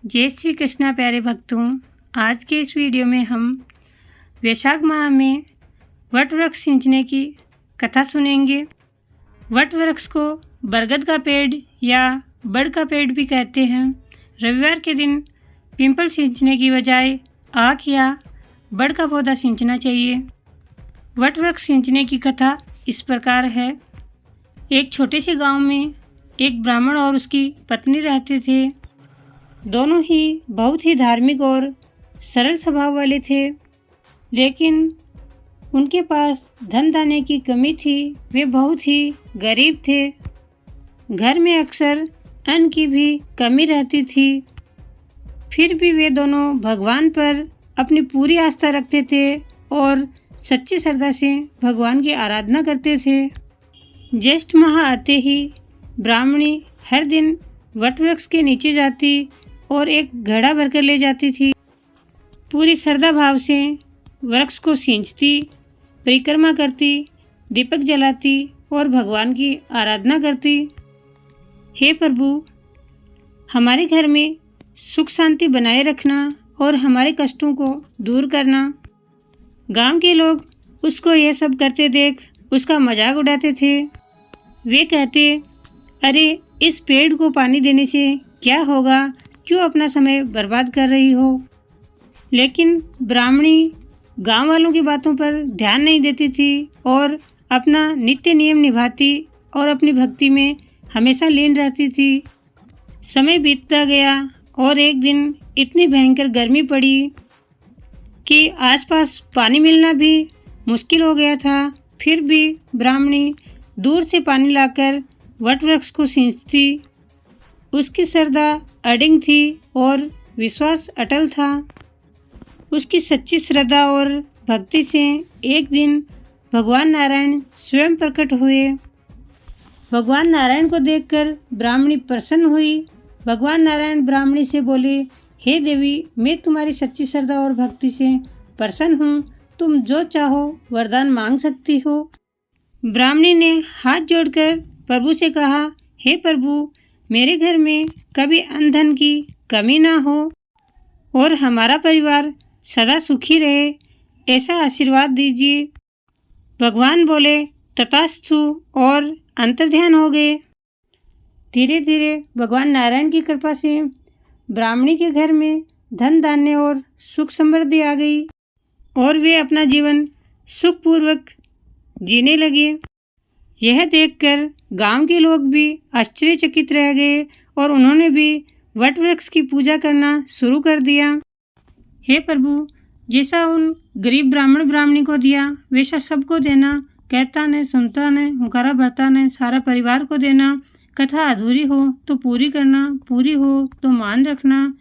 जय श्री कृष्णा प्यारे भक्तों, आज के इस वीडियो में हम वैशाख माह में वट वृक्ष सिंचने की कथा सुनेंगे। वट वृक्ष को बरगद का पेड़ या बड़ का पेड़ भी कहते हैं। रविवार के दिन पिंपल सिंचने की बजाय आक या बड़ का पौधा सिंचना चाहिए। वट वृक्ष सिंचने की कथा इस प्रकार है। एक छोटे से गांव में एक ब्राह्मण और उसकी पत्नी रहते थे। दोनों ही बहुत ही धार्मिक और सरल स्वभाव वाले थे, लेकिन उनके पास धन धान्य की कमी थी। वे बहुत ही गरीब थे। घर में अक्सर अन्न की भी कमी रहती थी। फिर भी वे दोनों भगवान पर अपनी पूरी आस्था रखते थे और सच्ची श्रद्धा से भगवान की आराधना करते थे। ज्येष्ठ माह आते ही ब्राह्मणी हर दिन वट वृक्ष के नीचे जाती और एक घड़ा भरकर ले जाती थी। पूरी श्रद्धा भाव से वृक्ष को सींचती, परिक्रमा करती, दीपक जलाती और भगवान की आराधना करती। हे प्रभु, हमारे घर में सुख शांति बनाए रखना और हमारे कष्टों को दूर करना। गांव के लोग उसको यह सब करते देख उसका मजाक उड़ाते थे। वे कहते, अरे इस पेड़ को पानी देने से क्या होगा, क्यों अपना समय बर्बाद कर रही हो। लेकिन ब्राह्मणी गांव वालों की बातों पर ध्यान नहीं देती थी और अपना नित्य नियम निभाती और अपनी भक्ति में हमेशा लीन रहती थी। समय बीतता गया और एक दिन इतनी भयंकर गर्मी पड़ी कि आसपास पानी मिलना भी मुश्किल हो गया था। फिर भी ब्राह्मणी दूर से पानी लाकर वट वृक्ष को सींचती। उसकी श्रद्धा अडिग थी और विश्वास अटल था। उसकी सच्ची श्रद्धा और भक्ति से एक दिन भगवान नारायण स्वयं प्रकट हुए। भगवान नारायण को देखकर ब्राह्मणी प्रसन्न हुई। भगवान नारायण ब्राह्मणी से बोले, हे देवी, मैं तुम्हारी सच्ची श्रद्धा और भक्ति से प्रसन्न हूँ। तुम जो चाहो वरदान मांग सकती हो। ब्राह्मणी ने हाथ जोड़कर प्रभु से कहा, हे प्रभु, मेरे घर में कभी अन्न धन की कमी ना हो और हमारा परिवार सदा सुखी रहे, ऐसा आशीर्वाद दीजिए। भगवान बोले, तथास्तु, और अंतर्ध्यान हो गए। धीरे धीरे भगवान नारायण की कृपा से ब्राह्मणी के घर में धन धान्य और सुख समृद्धि आ गई और वे अपना जीवन सुखपूर्वक जीने लगे। यह देखकर गांव के लोग भी आश्चर्यचकित रह गए और उन्होंने भी वट वृक्ष की पूजा करना शुरू कर दिया। हे प्रभु, जैसा उन गरीब ब्राह्मण ब्राह्मणी को दिया वैसा सबको देना। कहता ने, सुनता ने, हुकारा भरता ने सारा परिवार को देना। कथा अधूरी हो तो पूरी करना, पूरी हो तो मान रखना।